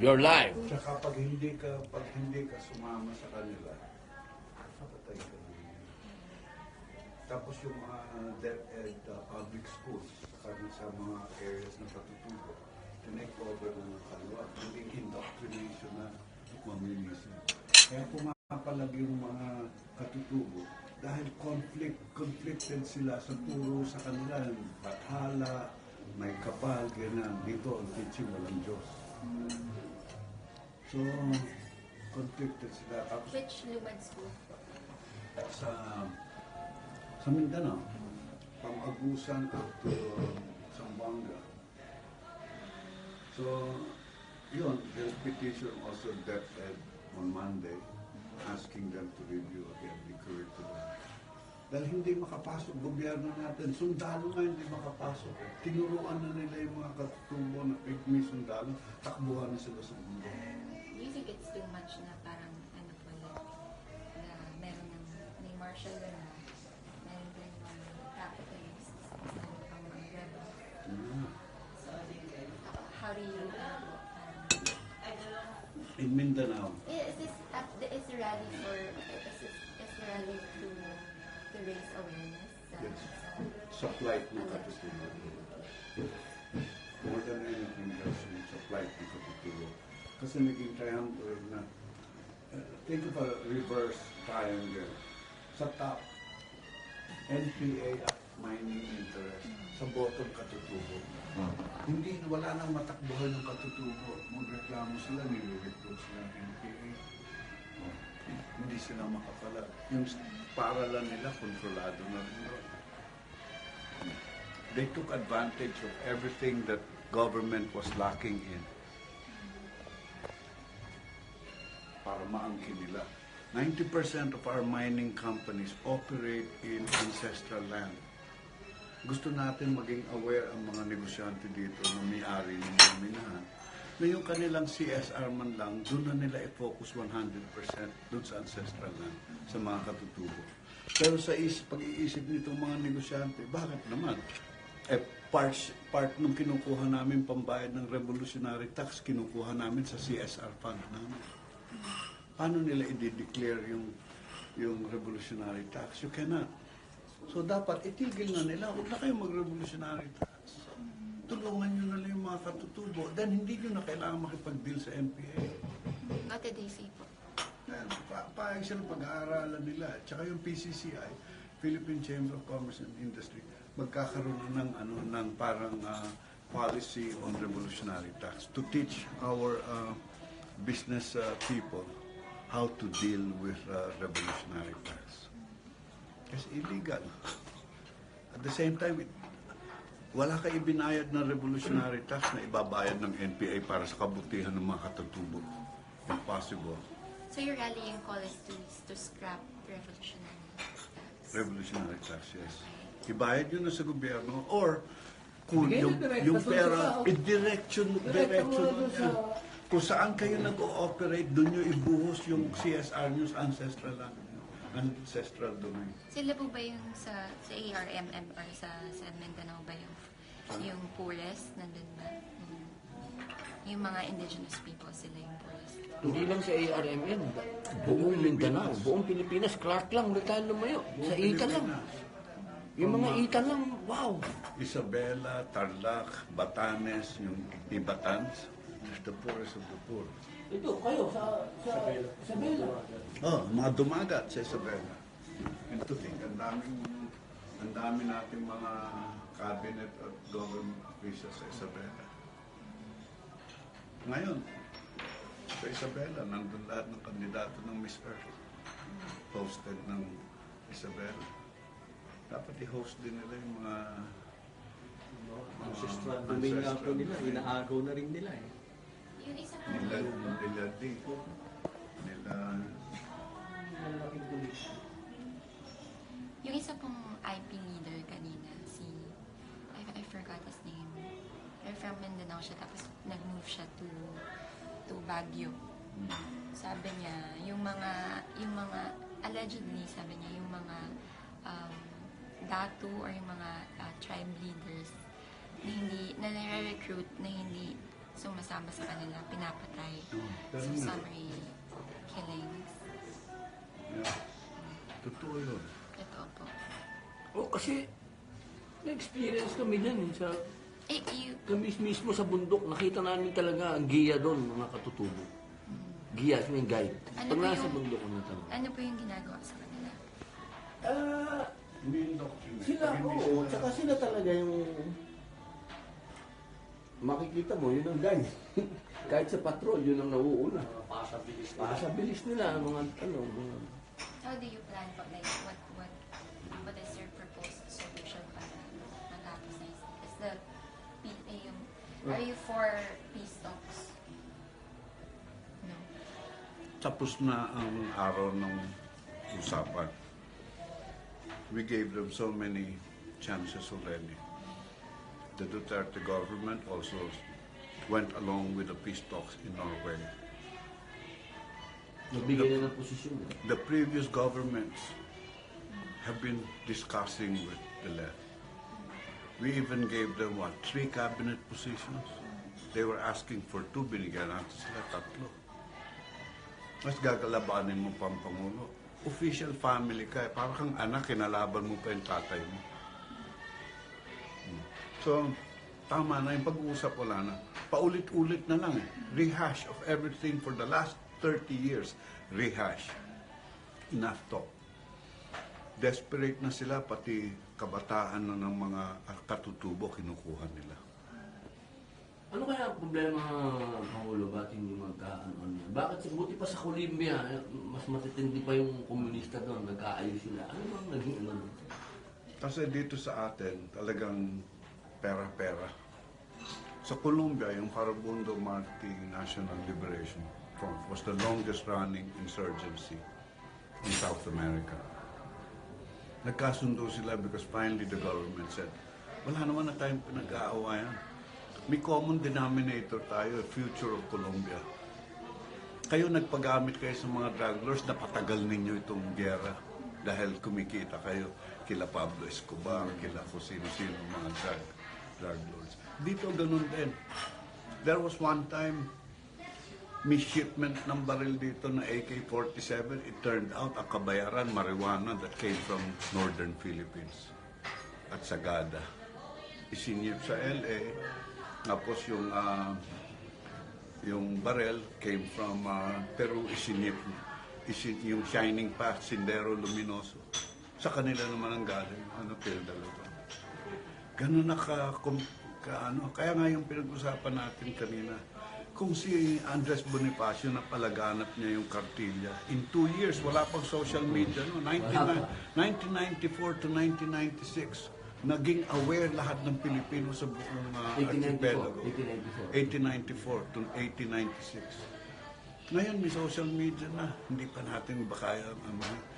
Your life. Tsaka pag hindi ka sumama sa kanila, kapatay ka na. Tapos yung mga DepEd public schools, sa mga areas na patutubo, tinake over na ng kalwa, naging indoctrination na mamimisin. Kaya pumapalag yung mga katutubo dahil conflicted sila sa puro sa kanila, bathala, may kapal, ganyan. Dito ang teaching walang Diyos. So, conflicted sila. Tapos, Which lumad school? Sa Mindanao, Pang-Agusan up to Zamboanga. So, yun, there's petition also DepEd on Monday asking them to review again the curriculum. Dahil hindi makapasok, gobyerno natin, sundalo nga hindi makapasok. Tinuruan na nila yung mga katutubo na pigmi sundalo, takbuhan na sila sa mundo. Do you think it's too much na parang ano po na meron ng may martial law na meron din ng capitalists ang mga rebel? So, how do you In Mindanao, is this rally for is the rally to raise awareness yes, sa flight ng katutubo. More than anything else, sa flight ng katutubo. Kasi naging triangle na, think of a reverse triangle. Sa top, NPA at mining interest. Sa bottom, katutubo. Hindi, wala nang matakbuhan ng katutubo. Magreklamo sila, nire-recruit sila ng NPA. Hindi sila makapala. Yung paralan nila, kontrolado na rin doon. They took advantage of everything that government was lacking in para maangkin nila. 90% of our mining companies operate in ancestral land. Gusto natin maging aware ang mga negosyante dito na may-ari ng mga minahan na yung kanilang CSR man lang, doon na nila i-focus 100% doon sa ancestral land, sa mga katutubo. Pero sa pag-iisip nitong mga negosyante, bakit naman? Part nung kinukuha namin pambayad ng revolutionary tax, kinukuha namin sa CSR fund namin. Paano nila i-declare yung revolutionary tax? You cannot. So dapat itigil na nila, huwag na kayong mag-revolutionary tax. Tulungan nyo na lang yung mga katutubo. Then hindi nyo na kailangan makipag-deal sa NPA. What did they say po? Paayos siya ng pag-aaralan nila. Tsaka yung PCCI, Philippine Chamber of Commerce and Industry, magkakaroon ng parang policy on revolutionary tax to teach our business people how to deal with revolutionary tax. Kasi illegal. At the same time, wala ka ibinayad na revolutionary tax na ibabayad ng NPA para sa kabutihan ng mga katutubo. Impossible. So your rallying call is to scrap revolutionary tax? Revolutionary tax, yes. Ibayad yun na sa gobyerno or kung yung pera, i-direction niya. Kung saan kayo nag-ooperate, doon nyo ibuhos yung CSR nyo sa ancestral domain. Sila po ba yung sa ARMM or sa Mindanao ba yung poorest? Nandun ba? Yung mga indigenous people, sila yung poorest. Hindi lang sa ARMN, buong Mindanao, buong Pilipinas, Clark lang, ulit tayo lumayo. Sa Ita lang. Yung mga Ita lang, wow! Isabela, Tarlac, Batanes, yung Ibatans, the poorest of the poor. Ito, kayo, sa Isabela. Mga dumagat sa Isabela. And to think, ang dami nating mga cabinet at government officials sa Isabela. Ngayon, sa Isabela, nandun lahat ng kandidato ng Miss Earth. Hosted ng Isabela. Dapat i-host din nila yung mga ancestral domain nga po nila, inaagaw na rin nila eh. Yung isa po, nila dito. yung isa pong IP leader kanina, I forgot his name. From Mindanao siya, tapos nag-move siya to Baguio. Sabi niya, yung mga allegedly, sabi niya, yung mga datu or yung mga tribe leaders na nare-recruit na hindi kasama sa kanila, pinapatay. Ganun So, nga. summary killings. Yeah. Totoo yun. Totoo po. Oh, kasi na-experience kami dyan sa kami mismo sa bundok, nakita namin talaga ang giya doon, mga katutubo. Giya, yung guide. Ano Pag po nasa yung- bundok ko na tanong. Ano po yung ginagawa sa kanila? Hindi indoctrinate. Sila, oo. Tsaka sila talaga yung makikita mo, yun ang guide. Kahit sa patrol, yun ang nauuna. Sa bilis nila, mga mga... How do you plan po? Like, what is your proposed solution para matapos na is the are you for peace talks? No. Tapos na ang araw ng usapan. We gave them so many chances already. The Duterte government also went along with the peace talks in Norway. Nagbigay na ng posisyon. The previous governments have been discussing with the left. We even gave them, 3 cabinet positions? They were asking for 2, binigyan natin sila 3. Mas gagalabanin mo pang Pangulo. Official family ka, parang kang anak, kinalaban mo pa yung tatay mo. So, tama na yung pag-uusap, wala na. Paulit-ulit na lang. Rehash of everything for the last 30 years. Rehash. Enough talk. Desperate na sila, pati kabataan na ng mga katutubo kinukuha nila. Ano kaya ang problema, Pangulo, ba't hindi magkaan? Bakit buti pa sa Colombia, mas matitindi pa yung komunista doon, nagkaayos sila. Ano bang naging ano? Kasi dito sa atin, talagang pera-pera. Sa Colombia, yung Farabundo Marti National Liberation Front was the longest running insurgency in South America. Nagkasundo sila because finally the government said, wala naman na tayong pinag-aawayan. May common denominator tayo, future of Colombia. Kayo nagpagamit kayo sa mga drug lords, napatagal ninyo itong gera dahil kumikita kayo kila Pablo Escobar, kila kung sino-sino mga drug lords. Dito ganun din. There was one time, may shipment ng baril dito na AK-47. It turned out, ang kabayaran, marijuana that came from northern Philippines at Sagada. Isinyip sa LA, tapos yung barrel came from Peru, isinyip yung Shining Path, Sendero Luminoso. Sa kanila naman ang galing, Pilda to. Ganun na kaya nga yung pinag-usapan natin kanina, kung si Andres Bonifacio na palaganap niya yung kartilya, in 2 years, wala pang social media, no? 1994 to 1996, naging aware lahat ng Pilipino sa buong archipelago. 1894 to 1896. Ngayon, may social media na. Hindi pa natin ba kaya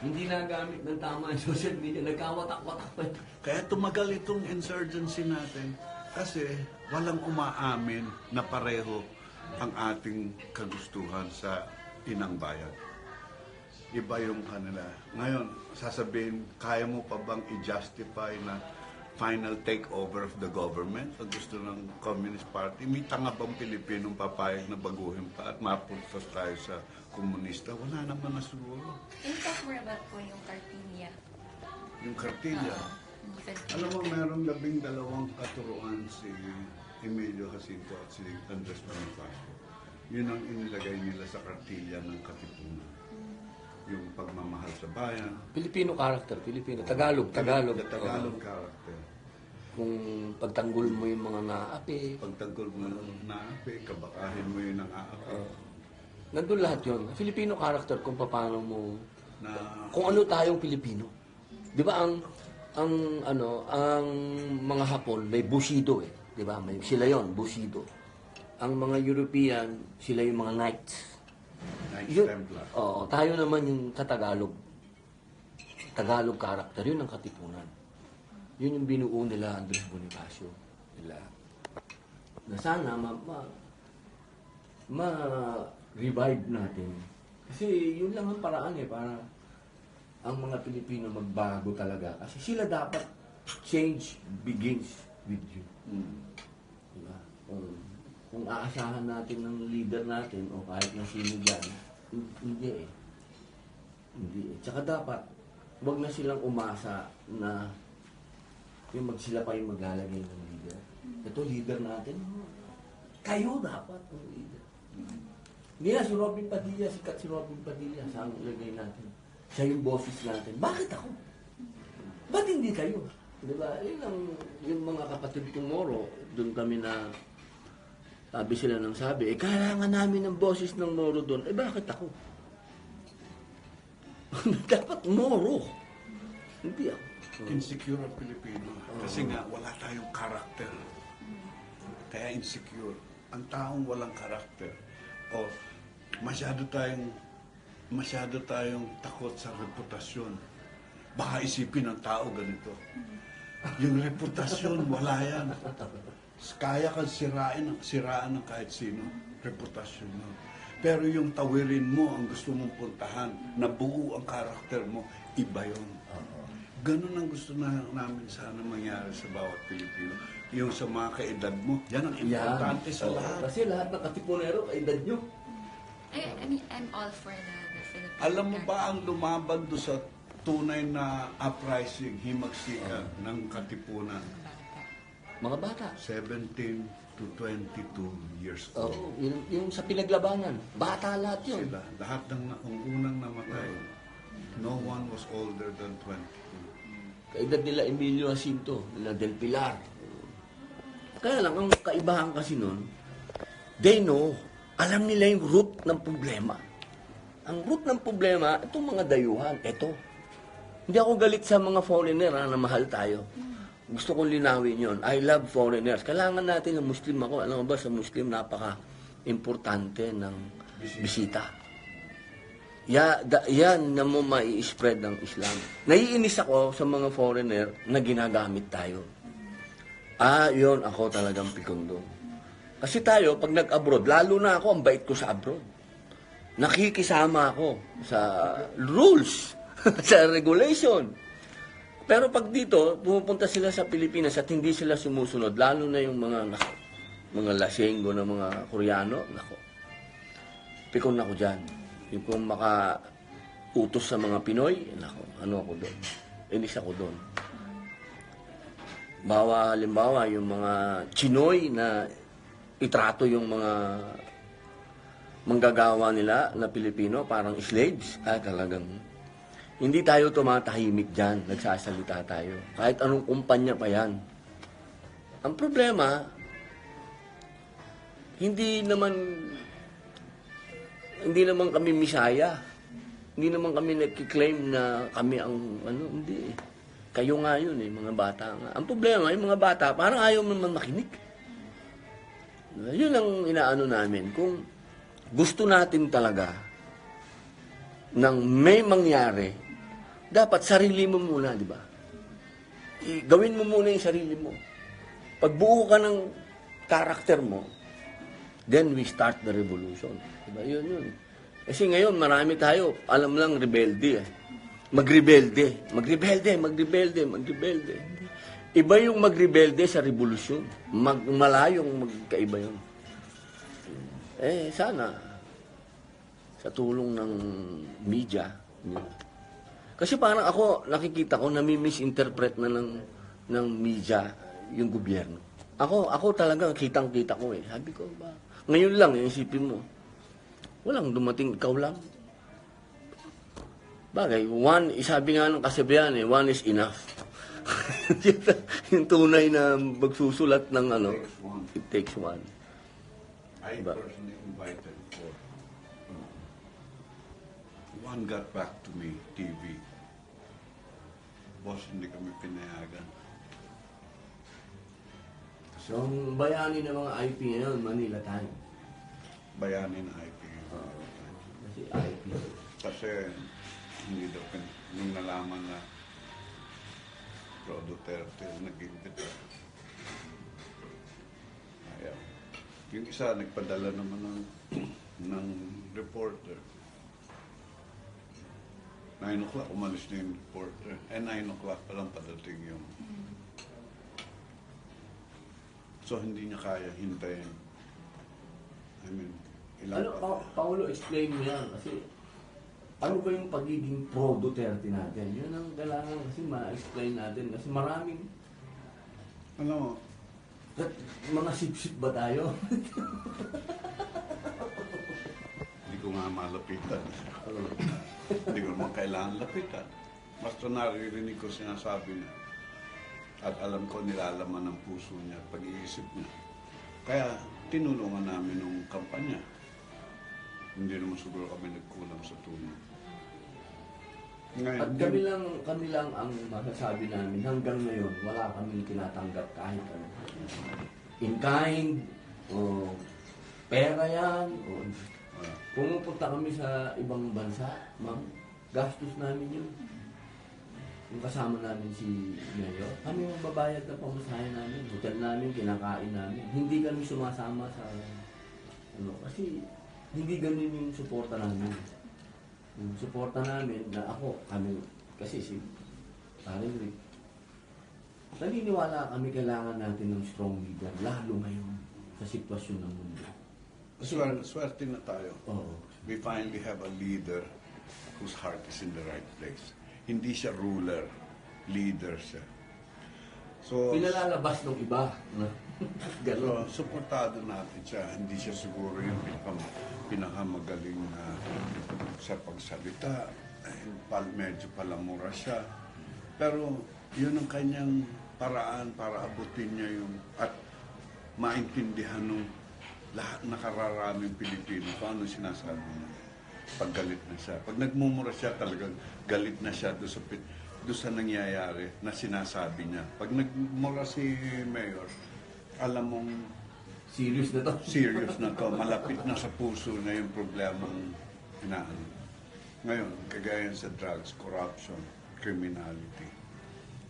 Hindi nagamit ng tama yung social media, nagkawatak-watak pa. Kaya tumagal itong insurgency natin kasi walang umaamin na pareho ang ating kagustuhan sa inang bayan. Iba yung kanila. Ngayon, sasabihin, kaya mo pa bang i-justify na final takeover of the government pag gusto ng Communist Party? May tanga bang Pilipinong papayag na baguhin pa at mapuntas tayo sa komunista? Wala naman na siguro. Can you talk more about po yung Cartilla? Yung kartilya. Alam mo, merong 12 katuruan si Emilio Jacinto at si Andres Bonifacio. Yun ang inilagay nila sa kartilya ng Katipunan. Yung pagmamahal sa bayan. Filipino character, Filipino. Tagalog. The Tagalog character. Kung pagtanggol mo yung mga naapi. Pagtanggol mo ng naapi, kabakahin mo yung nang-aapi. Nandun lahat yun. Filipino character kung paano mo... kung ano tayong Pilipino. Di ba ang mga Hapon may Bushido eh. Di ba? Sila yon Bushido. Ang mga European, sila yung mga Knights. Knights Templar. Oo, tayo naman yung Tagalog. Tagalog character, yun ang Katipunan. Yun yung binuo nila Andres Bonifacio. Nila. Na sana ma-revive natin. Kasi yun lang ang paraan eh, para ang mga Pilipino magbago talaga. Kasi sila dapat, change begins with you. Diba? kung aasahan natin ng leader natin o kahit na sino dyan, hindi eh. Hindi eh. Tsaka dapat, huwag na silang umasa na sila pa yung maglalagay ng leader. Ito, leader natin. Kayo dapat ang leader. Hindi na, si Robin Padilla, sikat si Robin Padilla, saan ilagay natin? Siya yung bosses natin. Bakit ako? Ba't hindi kayo? Diba? Yun ang, yung mga kapatid kong Moro, doon kami na, sabi sila nang sabi, kailangan namin ng bosses ng Moro doon. Bakit ako? Dapat Moro. Hindi ako. Insecure ang Pilipino. Kasi nga, wala tayong karakter. Kaya insecure. Ang taong walang karakter. O, masyado tayong takot sa reputasyon. Baka isipin ng tao ganito. Yung reputasyon, wala yan. Kaya kang siraan ng kahit sino. Reputasyon mo. Pero yung tawirin mo, ang gusto mong puntahan, na buo ang karakter mo, iba yun. Ganun ang gusto namin sana mangyari sa bawat Pilipino. Yung sa mga kaedad mo, yan ang importante sa lahat. Kasi lahat ng katipunero, kaedad nyo. I mean, I'm all for the Philippine. Alam mo ba ang lumaban do sa tunay na uprising, himagsikan ng katipunan? Mga bata. 17 to 22 years old. Oo, yung sa pinaglabanan. Bata lahat yun. Sila, lahat ng unang namatay. No one was older than 22. Kaedad nila Emilio Jacinto, nila Del Pilar. Kaya lang, ang kaibahan kasi nun, they know, alam nila yung root ng problema. Ang root ng problema, itong mga dayuhan, ito. Hindi ako galit sa mga foreigner na mahal tayo. Gusto kong linawin yon. I love foreigners. Kailangan natin ng Muslim ako. Alam mo ba, sa Muslim, napaka-importante ng bisita. Yan na mo mai-spread ng Islam. Naiinis ako sa mga foreigner na ginagamit tayo. Yun, ako talagang pikon doon. Kasi tayo, pag nag-abroad, lalo na ako, ang bait ko sa abroad. Nakikisama ako sa rules, sa regulation. Pero pag dito, pumupunta sila sa Pilipinas at hindi sila sumusunod, lalo na yung mga lasenggo na mga Koreano, nako. Pikon ako dyan. Yung kung maka-utos sa mga Pinoy, nako, ano ako doon? Inis ako doon. Halimbawa, yung mga Chinoy na itrato yung mga manggagawa nila na Pilipino, parang slaves, talagang hindi tayo tumatahimik dyan, nagsasalita tayo. Kahit anong kumpanya pa yan. Ang problema, hindi naman kami misaya. Hindi naman kami nagkiklaim na kami ang hindi. Kayo nga yun mga bata nga. Ang problema, yung mga bata, parang ayaw naman makinig. Yun ang inaano namin. Kung gusto natin talaga nang may mangyari, dapat sarili mo muna, di ba? Gawin mo muna yung sarili mo. Pagbuo ka ng karakter mo, then we start the revolution. Diba? Yun. Kasi ngayon, marami tayo, alam lang, rebelde. Magrebelde. Iba yung magrebelde sa revolusyon. Malayong magkaiba yun. Sana, sa tulong ng media, kasi parang ako, nakikita ko, nami-misinterpret na ng media yung gobyerno. Ako talaga, kitang-kita ko Sabi ko, ba? Ngayon lang, isipin mo, walang dumating, ikaw lang. Bagay, sabi nga ng kasabihan one is enough. Yung tunay na magsusulat ng it takes one. I personally invited for one got back to me, TV. Boss, hindi kami pinayagan. So, ang bayani ng mga IP ngayon, Manila time. Bayani na IP. Kasi IP. Kasi hindi daw nung nalaman na Pro Duterte nag-imbita. Ayaw. Yung isa nagpadala naman ng reporter. 9 o'clock umalis na yung reporter. 9 o'clock pa lang padating yung. So hindi niya kaya hintayin. Ilang Ano, Paolo, explain mo yan. Kasi, ano ba yung pagiging pro-Duterte natin? Yun ang kailangan kasi ma-explain natin. Kasi maraming, Ano, mga sip-sip ba tayo? hindi ko nga malapitan. Hindi ko naman kailangan lapitan. Basta naririnig ko sinasabi niya. At alam ko nilalaman ng puso niya at pag-iisip niya. Kaya tinulungan namin ng kampanya. Hindi naman siguro kami nagkulang sa tulong. Ngayon, At kami lang ang masasabi namin hanggang ngayon, wala kaming tinatanggap kahit ano. In kind, o pera yan, o pumupunta kami sa ibang bansa, ma'am, gastos namin yun. Yung kasama namin si Mayor, kami ang babayad ng pamasahe namin, hotel namin, kinakain namin. Hindi kami sumasama sa, ano, kasi hindi ganun yung suporta namin. Yung suporta namin na kami, kasi si Paring Rick, naniniwala kami kailangan natin ng strong leader, lalo ngayon sa sitwasyon ng mundo. swerte na tayo. Oo. We finally have a leader whose heart is in the right place. Hindi siya ruler, leader siya. So, Pinalalabas ng iba. No? Ganon. suportado natin siya. Hindi siya siguro yung pinakamagaling na sa pagsalita. Medyo palamura siya. Pero yun ang kanyang paraan para abutin niya yung at maintindihan ng lahat nakararaming Pilipino kung ano sinasabi niya. Pag galit na siya. Pag nagmumura siya, talagang galit na siya doon sa nangyayari na sinasabi niya. Pag nagmura si Mayor, alam mong Serious na to. serious na to. Malapit na sa puso na yung problemang inaano. Ngayon, kagaya sa drugs, corruption, criminality.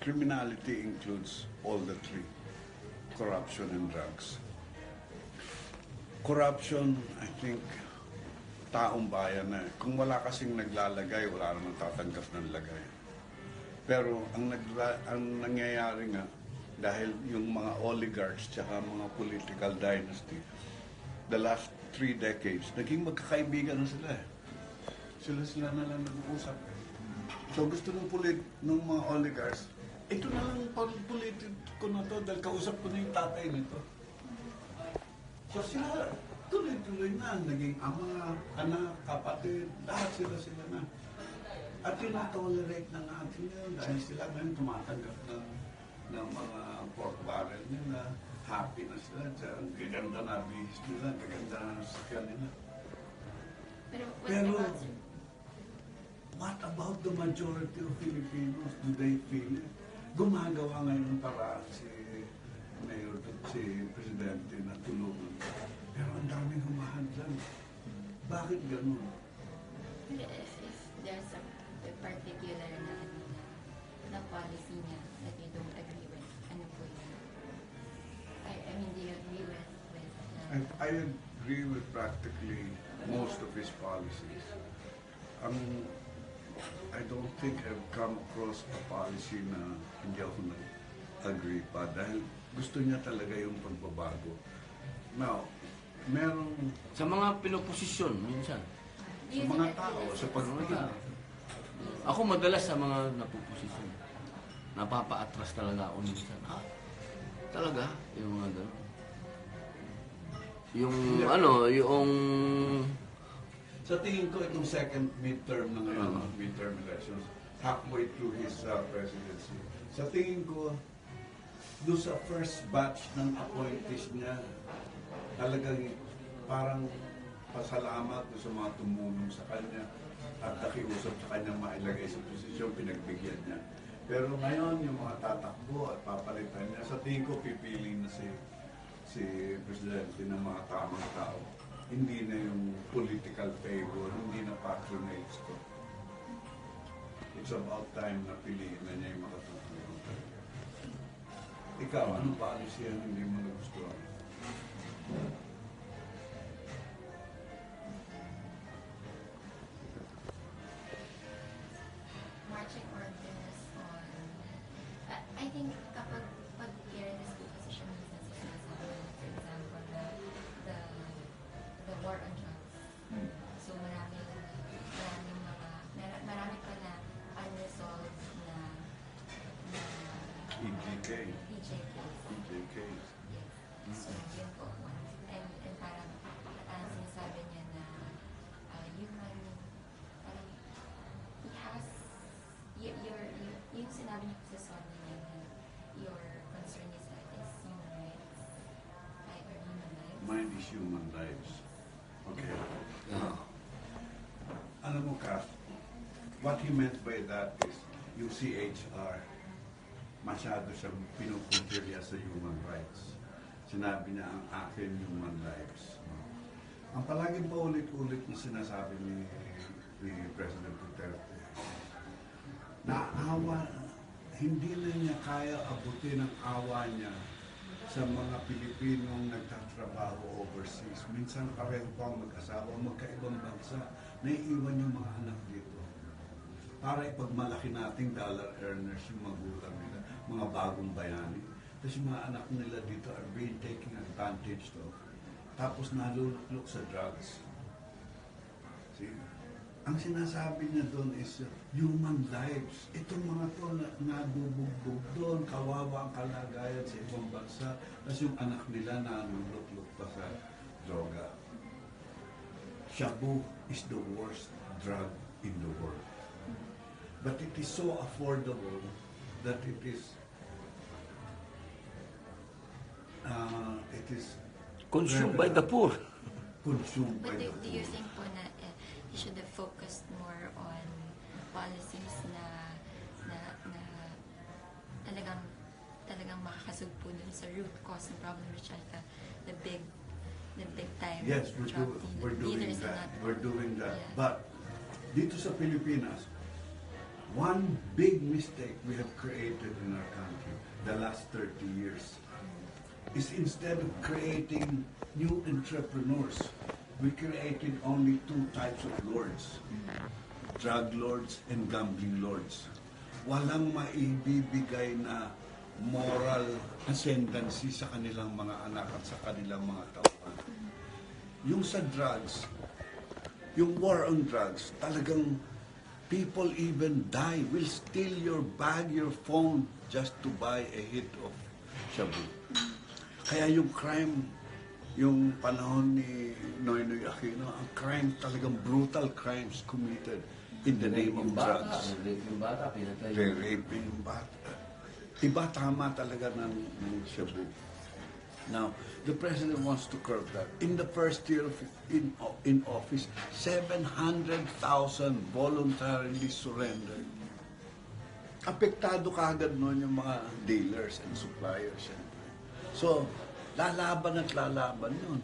Criminality includes all the three. Corruption and drugs. Corruption, I think, taong bayan na. Kung wala kasing naglalagay, wala namang tatanggap ng lagay. Pero ang nangyayari nga, dahil yung mga oligarchs tsaka mga political dynasty, the last 3 decades, naging magkakaibigan na sila. Sila na lang nag-uusap. So gusto ng mga oligarchs, ito na lang politiko na to dahil kausap ko na yung tatay nito. So sila, tuloy-tuloy na, naging ama, anak, kapatid, lahat sila na. At tinatolerate na natin yun dahil sila ngayon tumatanggap ng mga pork barrel nila, happy na sila dyan, gaganda na bihis nila, gaganda na sakyan nila. Pero, what about the majority of Filipinos? Do they feel it? Gumagawa ngayon ng paraan si Mayor, si Presidente na tulungan. Pero ang daming humahadlan. Bakit ganun? If there's a particular na policy niya that you don't agree with, ano po yun? I mean, do you agree with I agree with practically most of his policies. I don't think I've come across a policy na hindi ako nag-agree pa dahil gusto niya talaga yung pagbabago. Now, merong Sa mga pinoposisyon, minsan. sa mga tao, sa pagpili. Ako madalas sa mga napoposisyon. Napapa-atras talaga ako minsan. Talaga? Yung mga gano'n. Yung yung... Sa tingin ko, itong second midterm na ngayon, midterm elections, halfway through his presidency, sa tingin ko, doon sa first batch ng appointees niya, talagang parang pasalamat doon sa mga tumulong sa kanya at nakiusap sa kanya mailagay sa posisyon, pinagbigyan niya. Pero ngayon, yung mga tatakbo at papalitan niya, sa tingin ko, pipili na si Presidente ng mga tamang tao. Hindi na yung political favor, hindi na patronage ko. It's about time na piliin na niya yung makatutulong. Ikaw, anong policy yan hindi mo nagustuhan? marching orders on... I think kapag pag-fairness po kasi siya minsan sa sinasabi, for example, the war on drugs, So marami pa na unresolved na EJK. EJ case. EJK. Yes. So yun po. And parang sinasabi niya na human, parang he has, yung sinabi niya sa son niya na your concern is human rights, right, or human lives. Mine is human lives. Okay. Alam mo, Kath, what he meant by that is yung CHR, masyado siyang pinupuntirya sa human rights. Sinabi niya ang akin human lives. Ang palaging paulit-ulit na sinasabi ni President Duterte, naawa, hindi na niya kaya abutin ang awa niya sa mga Pilipinong nagtatrabaho overseas. Minsan pareho pang mag-asawa, magkaibang bansa, naiiwan yung mga anak dito. Para ipagmalaki nating dollar earners yung magulang nila, mga bagong bayani. Tapos yung mga anak nila dito are being taken advantage of. Tapos nalulok sa drugs. See? Ang sinasabi niya doon is human lives. Itong mga to nabubugbog doon, kawawa ang kalagayan sa ibang bansa. Tapos yung anak nila nalulok pa sa droga. Shabu is the worst drug in the world. But it is so affordable that it is Consumed by the poor. Consumed by But the do you poor. think po na he should have focused more on policies na talagang makakasugpo dun sa root cause ng problem, which are the big time Yes, drug we're doing dealers and that. not- We're doing that. Yeah. But dito sa Pilipinas, one big mistake we have created in our country the last 30 years is instead of creating new entrepreneurs, we created only two types of lords. Drug lords and gambling lords. Walang maibibigay na moral ascendancy sa kanilang mga anak at sa kanilang mga tauhan. Yung sa drugs, yung war on drugs, talagang people even die, will steal your bag, your phone, just to buy a hit of shabu. Kaya yung crime, yung panahon ni Noynoy Aquino, ang crime talagang brutal crimes committed in the name of drugs. Yung bata, pinatay. Raping yung bata. Iba tama talaga ng shabu. Now, the president wants to curb that. In the first year in office, 700,000 voluntarily surrendered. Apektado kaagad noon yung mga dealers and suppliers. So, lalaban at lalaban yun.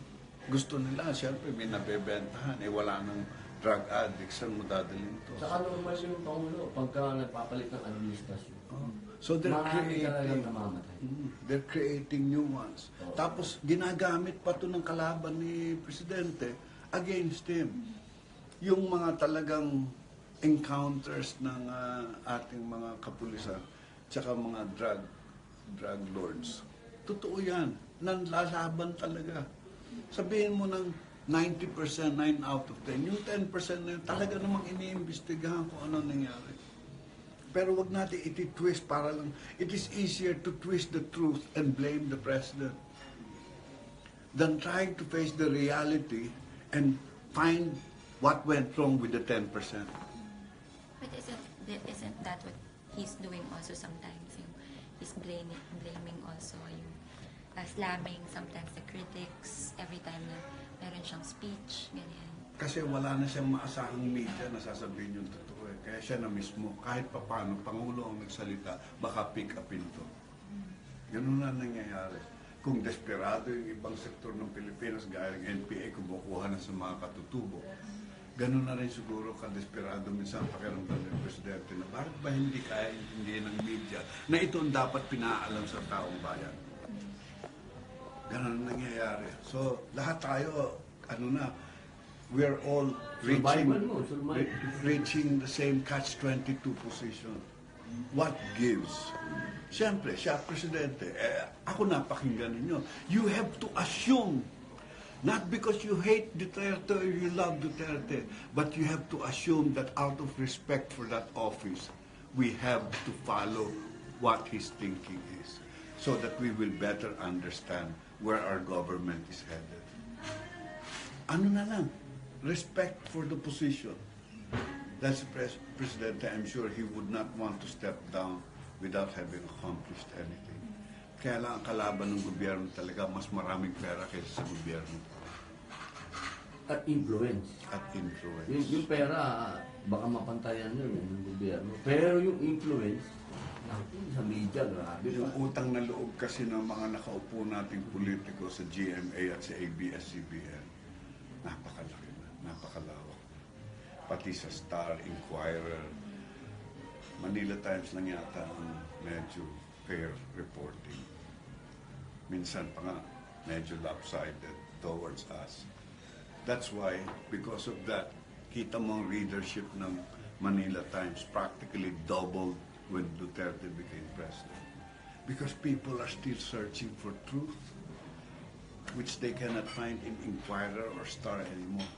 Gusto nila, siyempre, may nabebentahan. Wala nang drug addicts. Saan mo dadalhin to? Saka normal yung Pangulo pagka nagpapalit ng administrasyon. So Marami talagang namamatay. they're creating new ones. Tapos ginagamit pa to ng kalaban ni Presidente against him. Yung mga talagang encounters ng ating mga kapulisan tsaka mga drug lords. Totoo yan. Nanlalaban talaga. Sabihin mo ng 90%, 9 out of 10. Yung 10% na yun, talaga namang iniimbestigahan kung ano nangyari. Pero wag natin iti-twist para lang. It is easier to twist the truth and blame the president than trying to face the reality and find what went wrong with the 10%. But isn't that what he's doing also sometimes? He's blaming also yung slamming sometimes the critics every time na meron siyang speech, ganyan. Kasi wala na siyang maasahang media na sasabihin yung totoo. Kaya siya na mismo, kahit papano, Pangulo ang nagsalita, baka pick upin to. Ganun na nangyayari. Kung desperado yung ibang sektor ng Pilipinas, gaya ng NPA, kumukuha na sa mga katutubo, ganun na rin siguro ka-desperado minsan pakiramdam ng Presidente na bakit ba hindi kaya intindihin ng media na ito ang dapat pinaalam sa taong bayan. Ganun ang nangyayari. So, lahat tayo, we're all reaching the same catch-22 position. What gives? Siyempre, siya Presidente, ako napakinggan ninyo. You have to assume Not because you hate Duterte or you love Duterte, but you have to assume that out of respect for that office, we have to follow what his thinking is so that we will better understand where our government is headed. Ano na lang, respect for the position. That's President, I'm sure he would not want to step down without having accomplished anything. Kaya lang ang kalaban ng gobyerno talaga mas maraming pera kaysa sa gobyerno. At influence. At influence. Yung pera, baka mapantayan yun ng gobyerno. Pero yung influence, sa media, grabe. Yung utang na loob kasi ng mga nakaupo nating politiko sa GMA at sa ABS-CBN, napakalaki na, napakalawak. Pati sa Star, Inquirer, Manila Times lang yata ang medyo fair reporting. Minsan pa nga, medyo lopsided towards us. That's why, because of that, kita mo ang readership ng Manila Times practically doubled when Duterte became president. Because people are still searching for truth, which they cannot find in Inquirer or Star anymore.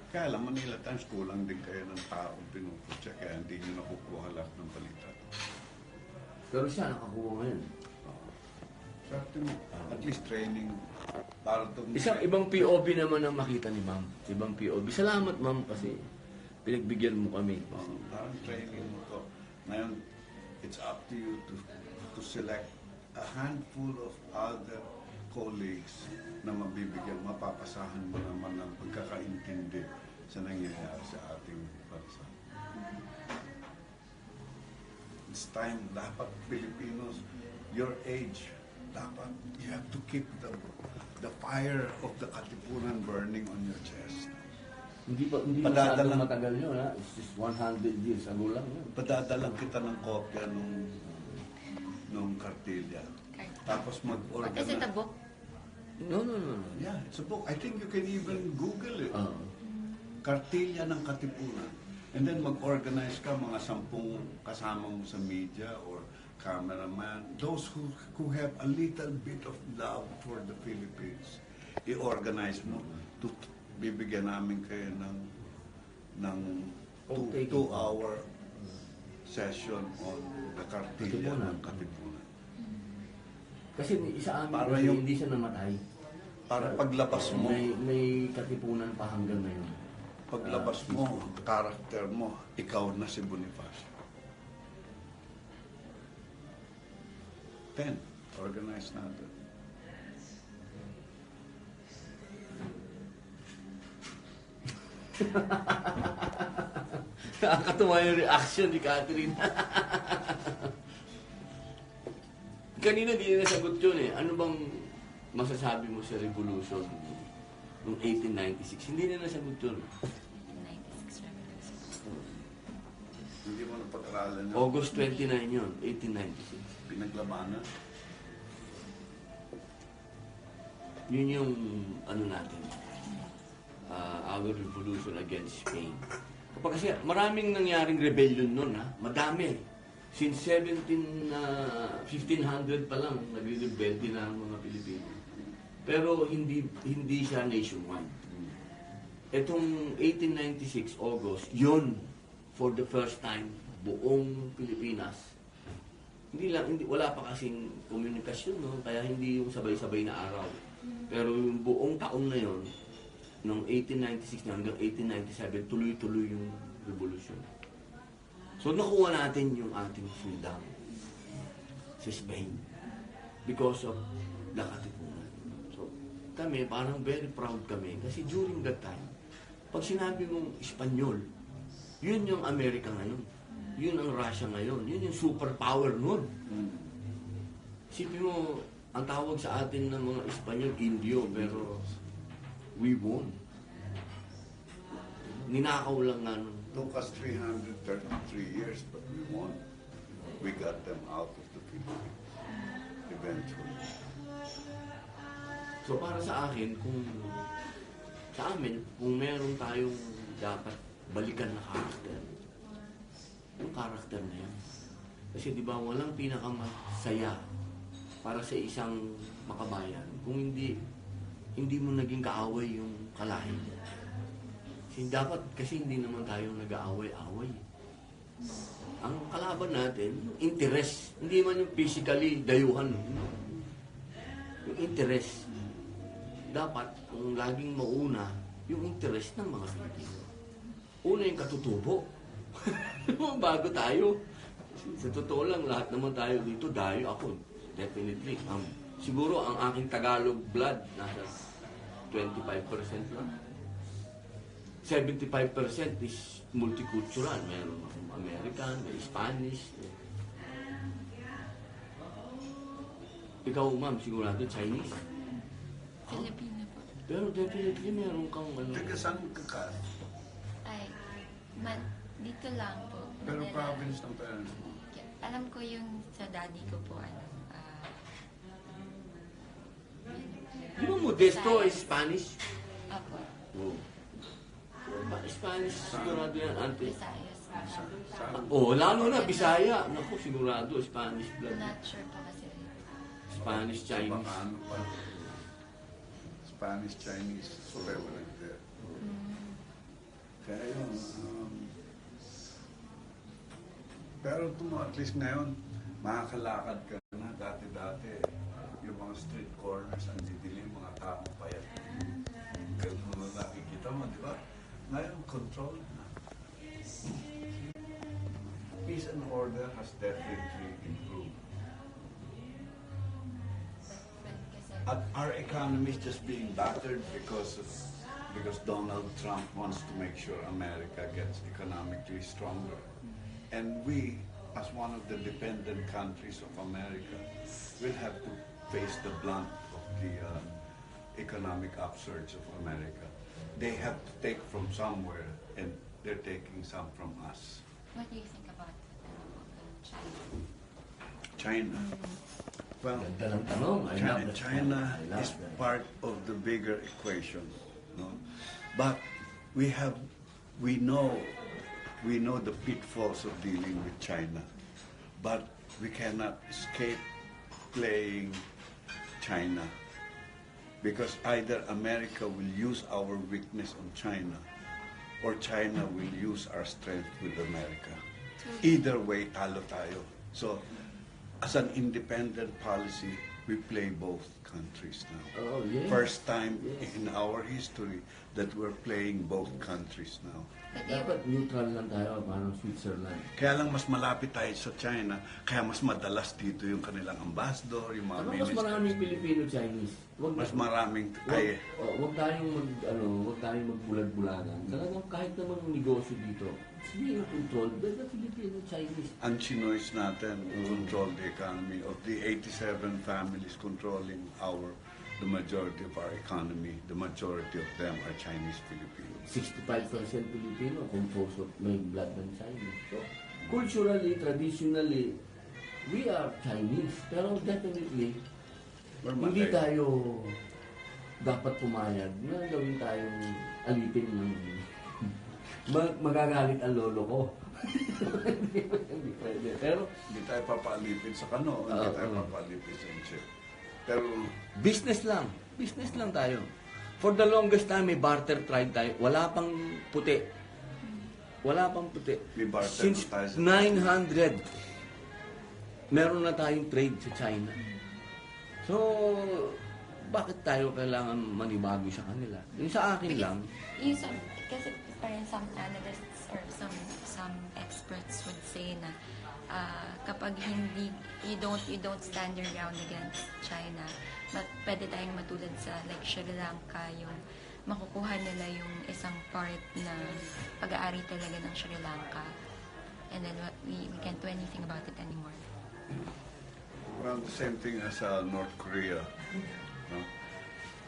Kaya lang, Manila Times, kulang din kayo ng taong pinupunta, kaya hindi nyo nakukuha lahat ng balita. Pero siya nakakuha ngayon. Swerte mo, at least training para Isang ibang POV naman ang makita ni ma'am. Ibang POV. Salamat ma'am kasi pinagbigyan mo kami. Parang training mo to. Ngayon, it's up to you to select a handful of other colleagues na mabibigyan, mapapasahan mo naman ng pagkakaintindi sa nangyayari sa ating bansa. It's time, dapat Filipinos, your age, dapat you have to keep the fire of the Katipunan burning on your chest. Hindi masyadong matagal yun, ha? It's just 100 years ago lang yun. Padadalang kita ng kopya nung kartilya. Tapos mag-organize. Is it a book? No. Yeah, it's a book. I think you can even Google it. Kartilya ng Katipunan. And then mag-organize ka, mga 10 kasama mo sa media or cameraman, those who have a little bit of love for the Philippines, i-organize mo, bibigyan namin kayo ng 2-hour session on the kartilya ng Katipunan. Kasi sa amin, Para kasi yung- hindi siya namatay. Para paglabas mo, May Katipunan pa hanggang ngayon. paglabas mo, karakter mo, ikaw na si Bonifacio. 10, organize natin. Nakakatuwa yung reaction ni Catherine. Kanina di na nasagot yun eh. Ano bang masasabi mo sa revolution noong 1896? Hindi na nasagot yun. 96 revolution. Hindi mo napag-aralan na August 29 yun, 1896. pinaglabanan. Yun yung ano natin, our revolution against Spain. Kapag kasi maraming nangyaring rebellion nun, ha? Madami. Since 1500 pa lang, nagre-rebelde na ang mga Pilipino. Pero hindi siya nationwide. Etong 1896 August, yun, for the first time, buong Pilipinas. Wala pa kasing komunikasyon, no? Kaya hindi yung sabay-sabay na araw. Pero yung buong taon na yun, noong 1896 hanggang 1897, tuloy-tuloy yung revolution. So nakuha natin yung ating freedom sa Spain because of the Katipunan. So kami, parang very proud kami kasi during that time, pag sinabi mong Espanyol, yun yung Amerika ngayon. Yun ang Russia ngayon. Yun yung superpower nun. Isipin mo, ang tawag sa atin ng mga Espanyol, Indio, pero we won. Ninakaw lang nga nun. Took us 333 years, but we won. We got them out of the Philippines eventually. So para sa akin, sa amin, kung meron tayong dapat balikan na karakter, yung karakter na yun. Kasi di ba walang pinakamasaya para sa isang makabayan kung hindi hindi mo naging kaaway yung kalahi mo. Kasi hindi naman tayo nag-aaway-away. Ang kalaban natin, yung interest. Hindi man yung physically dayuhan. Yung interest. Dapat, ang laging mauna, yung interest ng mga Pilipino. Una yung katutubo. Bago tayo. Sa totoo lang, lahat naman tayo dito, dayo ako. Definitely. Siguro ang aking Tagalog blood, nasa 25% lang. 75% is multicultural. Meron American, may Spanish. Ikaw, ma'am, sigurado Chinese. Filipino po. Pero definitely meron kang ano. Taga saan ka ka? Ay, dito lang po. Pero Manila. province ng parents mo. Alam ko yung sa daddy ko po, Di ba Modesto is Spanish? Apo. Oo. Spanish, sigurado yan, ante. Visayas. Oh, lalo na, Bisaya. Naku, sigurado, Spanish blood. Not sure po kasi. Spanish, Chinese. Baka ano pa. Spanish, Chinese, prevalent there. Kaya yun. Pero at least ngayon, makakalakad ka na. Dati-dati, yung mga street corners, ang didilim, mga tao payat. Ganun mo nakikita mo, di ba? Ngayon, control na. Peace and order has definitely improved. At our economy is just being battered because Donald Trump wants to make sure America gets economically stronger. And we, as one of the dependent countries of America, will have to face the blunt of the economic upsurge of America. They have to take from somewhere, and they're taking some from us. What do you think about China? China. Well, Ganda ng tanong. I love that. China I love is that. part of the bigger equation, no? But we know the pitfalls of dealing with China, but we cannot escape playing China, because either America will use our weakness on China, or China will use our strength with America. Either way, talo tayo. So, as an independent policy, we play both countries now. Oh, yeah. First time Yes. in our history that we're playing both countries now. Dapat neutral lang tayo, parang Switzerland. Kaya lang mas malapit tayo sa China, kaya mas madalas dito yung kanilang ambassador, yung mga Ano mas ministers. maraming Pilipino-Chinese? Mas maraming kaya. Wag tayong magbulag-bulagan. Talagang kahit namang negosyo dito, it's being controlled by the Filipino-Chinese. Ang Chinoys natin control the economy. Of the 87 families controlling the majority of our economy, the majority of them are Chinese Filipinos. 65% Filipino, composed of may blood ng Chinese. So, culturally, traditionally, we are Chinese. Pero definitely, hindi tayo dapat pumayag na gawin tayong alipin ng magagalit ang lolo ko. Hindi pwede. Pero, Hindi tayo papalipid sa kano, hindi tayo papalipid sa chip. Pero, business lang. Business lang tayo. For the longest time, may barter trade tayo. Wala pang puti. Wala pang puti. May barter Since tayo sa 900, meron na tayong trade sa China. So, bakit tayo kailangan manibago sa kanila? Yung sa akin lang, Kasi parang some analysts or some experts would say na kapag you don't stand your ground against China, but pwede tayong matulad sa like Sri Lanka, yung makukuha nila yung isang part na pag-aari talaga ng Sri Lanka, and then we can't do anything about it anymore. well, the same thing as North Korea. No?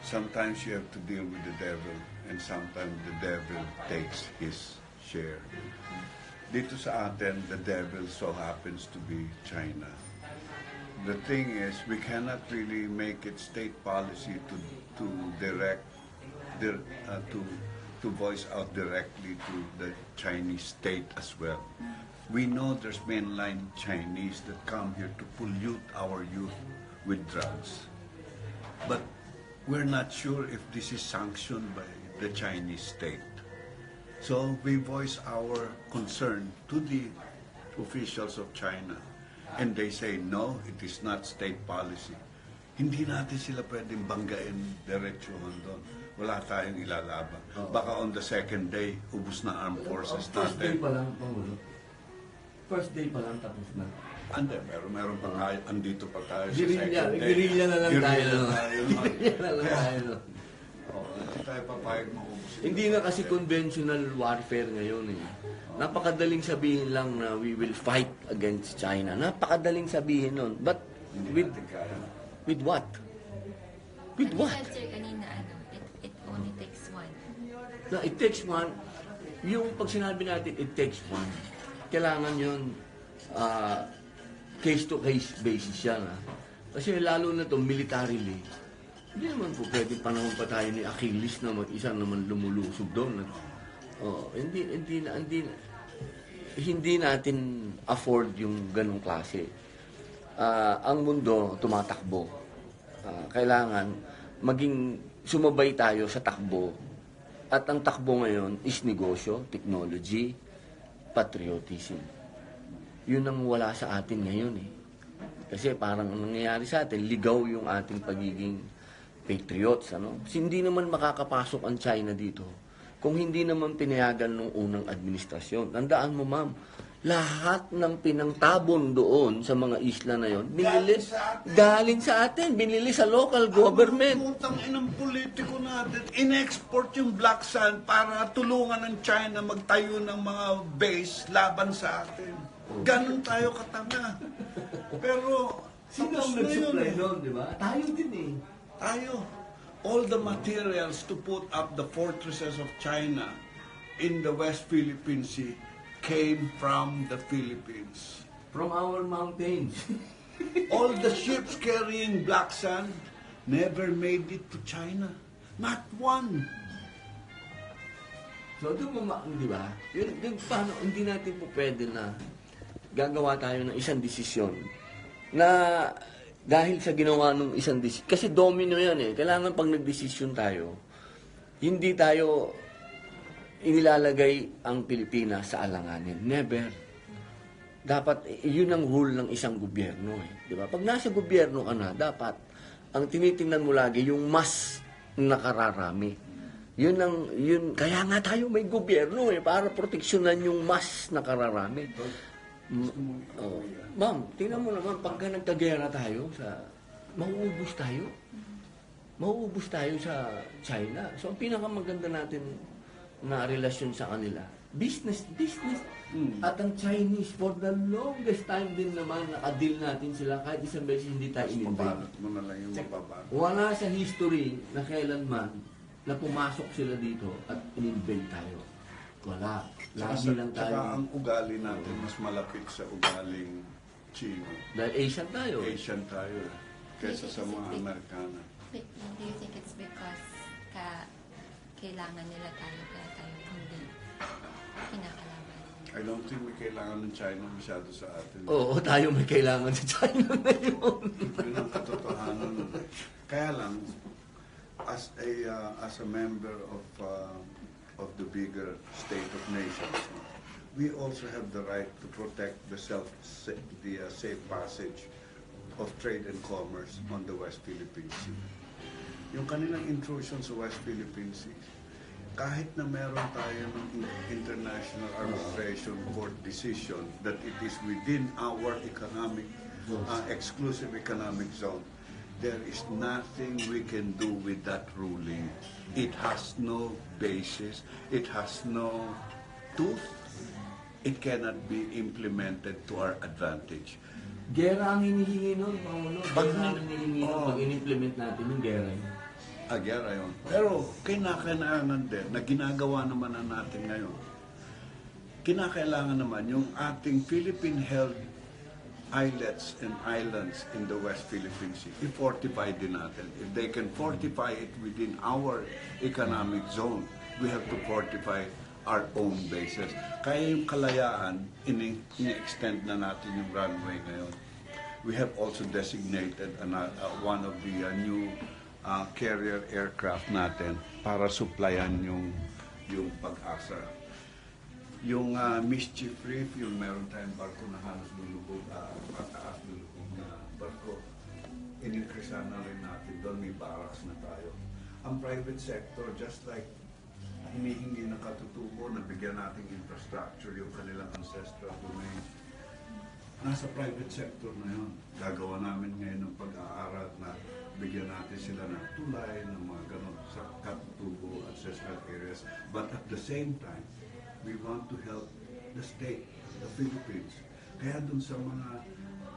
Sometimes you have to deal with the devil, and sometimes the devil takes his share. Dito sa atin, the devil so happens to be China. The thing is, we cannot really make it state policy to voice out directly to the Chinese state as well. We know there's mainline Chinese that come here to pollute our youth with drugs. But we're not sure if this is sanctioned by the Chinese state. So we voice our concern to the officials of China. And they say, no, it is not state policy. Hindi natin sila pwedeng banggain diretsuhan doon. Wala tayong ilalaban. Baka on the second day, ubus na armed forces First day natin. pa lang, Pangulo. First day pa lang tapos na. Ande, meron pa tayo, andito pa tayo sa Guerrilla, second day. guerrilla na lang tayo. Guerrilla no? tayo. Guerrilla na lang tayo. no? Hindi tayo papayag maubos. Hindi na kasi conventional warfare ngayon eh. Napakadaling sabihin lang na we will fight against China. Napakadaling sabihin nun. But Hindi with natin kaya. with what? With what? Sabi sir kanina, it only takes one. Na it takes one. Yung pag sinabi natin it takes one, kailangan yun case-to-case basis yan. Kasi lalo na to militarily, hindi naman po pwede panahon pa tayo ni Achilles na mag-isa naman lumulusob doon. Hindi natin afford yung ganong klase. Ang mundo tumatakbo. Kailangan maging sumabay tayo sa takbo. At ang takbo ngayon is negosyo, technology, patriotism. Yun ang wala sa atin ngayon eh. Kasi parang ang nangyayari sa atin, ligaw yung ating pagiging patriots. Ano? Kasi hindi naman makakapasok ang China dito kung hindi naman pinayagan ng unang administrasyon. Tandaan mo, ma'am, lahat ng pinangtabon doon sa mga isla na yon, binili galing sa atin, binili sa local government. Ang putang inang politiko natin, in-export yung black sand para tulungan ng China magtayo ng mga base laban sa atin. Ganon tayo katanga. Pero, Sino ang tapos na yun nag-supply eh. doon, di ba? Tayo din eh. Tayo. All the materials to put up the fortresses of China in the West Philippine Sea came from the Philippines. From our mountains. All the ships carrying black sand never made it to China. Not one. So, doon mo, di ba? Yun, paano, hindi natin po pwede na gagawa tayo ng isang desisyon na dahil sa ginawa ng isang desisyon, kasi domino yan eh. Kailangan pag nagdesisyon tayo, hindi tayo inilalagay ang Pilipinas sa alanganin. Never. Dapat, yun ang rule ng isang gobyerno eh. Di ba? Pag nasa gobyerno ka na, dapat, ang tinitingnan mo lagi, yung mas nakararami. Kaya nga tayo may gobyerno eh, para proteksyonan yung mas nakararami. Ma'am, tingnan mo naman, pagka nagkagera tayo, mauubos tayo. Mauubos tayo sa China. So, ang pinakamaganda natin na relasyon sa kanila, business. At ang Chinese, for the longest time din naman, naka-deal natin sila kahit isang beses hindi tayo in-invade. Pabalot mo na lang yung mababago. Wala sa history na kailanman na pumasok sila dito at in-invade tayo. Wala. Lagi lang tayo. Saka ang ugali natin mas malapit sa ugaling Chino. Dahil Asian tayo. Asian tayo kaysa sa mga Amerikana. Do you think it's because kailangan nila tayo kaya tayo hindi kinakalaban? I don't think may kailangan ng China masyado sa atin. Oo, tayo may kailangan sa China na yun. Yun ang katotohanan. Kaya lang, as a member of the bigger state of nations, we also have the right to protect the safe passage of trade and commerce on the West Philippine Sea. Yung kanilang intrusion sa West Philippine Sea, kahit na meron tayo ng international arbitration court decision that it is within our exclusive economic zone, there is nothing we can do with that ruling. It has no basis. It has no tooth. It cannot be implemented to our advantage. Gera ang hinihingi nun, Pangulo. Pag- Gera ang hinihingi nun Oo. pag in-implement natin yung gera yun. Agyara yun. Pero kinakailangan din na ginagawa naman na natin ngayon. Kinakailangan naman yung ating Philippine-held islets and islands in the West Philippine Sea, i-fortify din natin. If they can fortify it within our economic zone, we have to fortify our own bases. Kaya yung kalayaan, ini-extend na natin yung runway ngayon. We have also designated one of the new carrier aircraft natin para supplyan yung Pag-asa. Yung Mischief Reef, yung meron tayong barko na halos lulubog, mataas lulubog na barko. In-increase na rin natin doon, may barracks na tayo. Ang private sector, just like hinihingi ng katutubo na bigyan natin infrastructure, yung kanilang ancestral domain, nasa private sector na yun. Gagawa namin ngayon ng pag-aaral na bigyan natin sila ng tulay, ng mga ganon sa katutubo, ancestral areas. But at the same time, we want to help the state, the Philippines. Kaya dun sa mga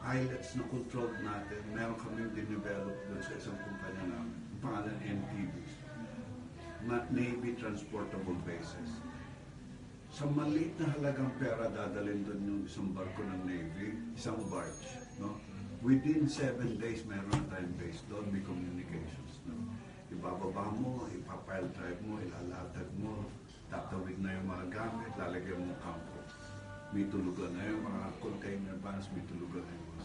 islets na controlled natin, meron kaming dinevelop dun sa isang kumpanya namin. Ang pangalan NTBs, Navy Transportable Bases. Sa maliit na halagang pera, dadalhin doon yung isang barko ng Navy, isang barge. No? Within 7 days, meron na tayong base doon, may communications. No? Ibababa mo, ipapile drive mo, ilalatag mo, tatawid na yung mga gamit, lalagyan mo kampo. May tulugan na yung mga container vans, may tulugan na yung mga.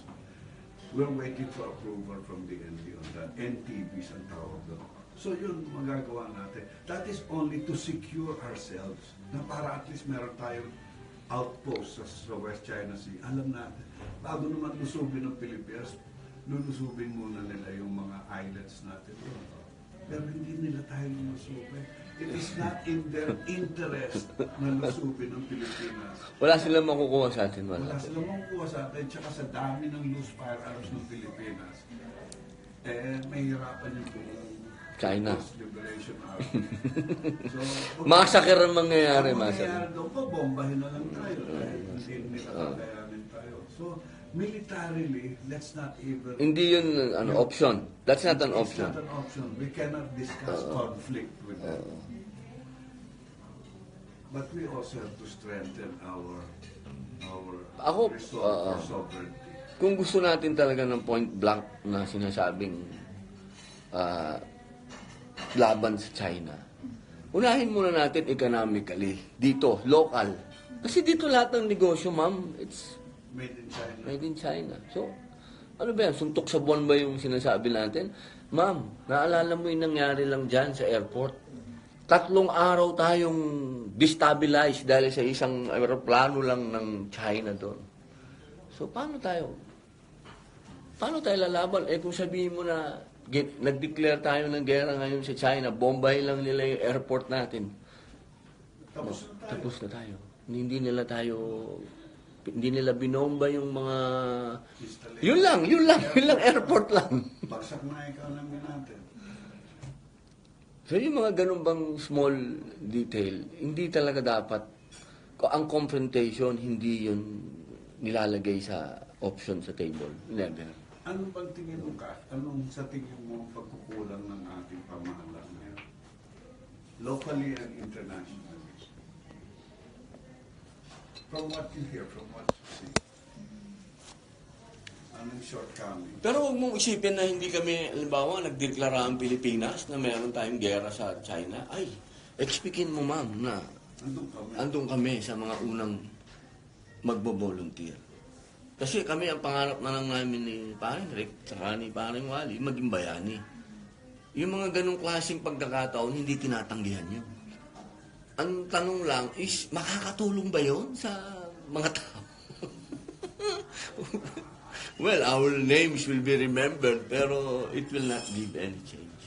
We're waiting for approval from the ND on that. NTBs ang tawag doon. So yun, magagawa natin. That is only to secure ourselves. Na para at least meron tayong outpost sa West China Sea. Alam natin, bago naman lusubin ng Pilipinas, lulusubin muna nila yung mga islets natin doon. Pero hindi nila tayo lulusubin. It is not in their interest na lusubin ng Pilipinas. Wala silang makukuha sa atin. Wala silang makukuha sa atin. Tsaka sa dami ng loose firearms ng Pilipinas, may hirapan yung China. Liberation Army. So, Masakir ang mangyayari, ang masakir. mangyayari doon po, bombahin na lang tayo. Hindi nila kakayanin tayo. So, militarily, let's not even... Hindi yun option. That's not an option. It's not an option. We cannot discuss conflict with them. But we also have to strengthen our resolve for sovereignty. Kung gusto natin talaga ng point blank na sinasabing laban sa China, unahin muna natin economically, dito, local. Kasi dito lahat ng negosyo, ma'am, it's Made in China. made in China. So, ano ba yan? Suntok sa buwan ba yung sinasabi natin? Ma'am, naalala mo yung nangyari lang dyan sa airport? 3 araw tayong destabilized dahil sa isang aeroplano lang ng China doon. So, paano tayo lalaban? Kung sabihin mo na nag-declare tayo ng gera ngayon sa China, bombay lang nila yung airport natin. Tapos na tayo. Hindi nila binomba yung mga... Yun lang airport lang. Bagsak na economy natin. So yung mga ganun bang small detail, hindi talaga dapat, ang confrontation, hindi yun nilalagay sa option sa table. Never. Ano bang tingin mo sa tingin mo ang pagkukulang ng ating pamahalaan ngayon? Locally and internationally. From what you hear, from what you see. Anong shortcoming? Pero huwag mong isipin na hindi kami, halimbawa, nagdeklara ang Pilipinas na meron tayong gera sa China. Ay, explikin mo, ma'am, na andun kami sa mga unang magbo-volunteer. Kasi kami, ang pangarap na lang namin ni Paring Rick, saka ni Paring Wally, maging bayani. Yung mga ganong klaseng pagkakataon, hindi tinatanggihan yun. Ang tanong lang is, makakatulong ba yun sa mga tao? Well, our names will be remembered, pero it will not give any change.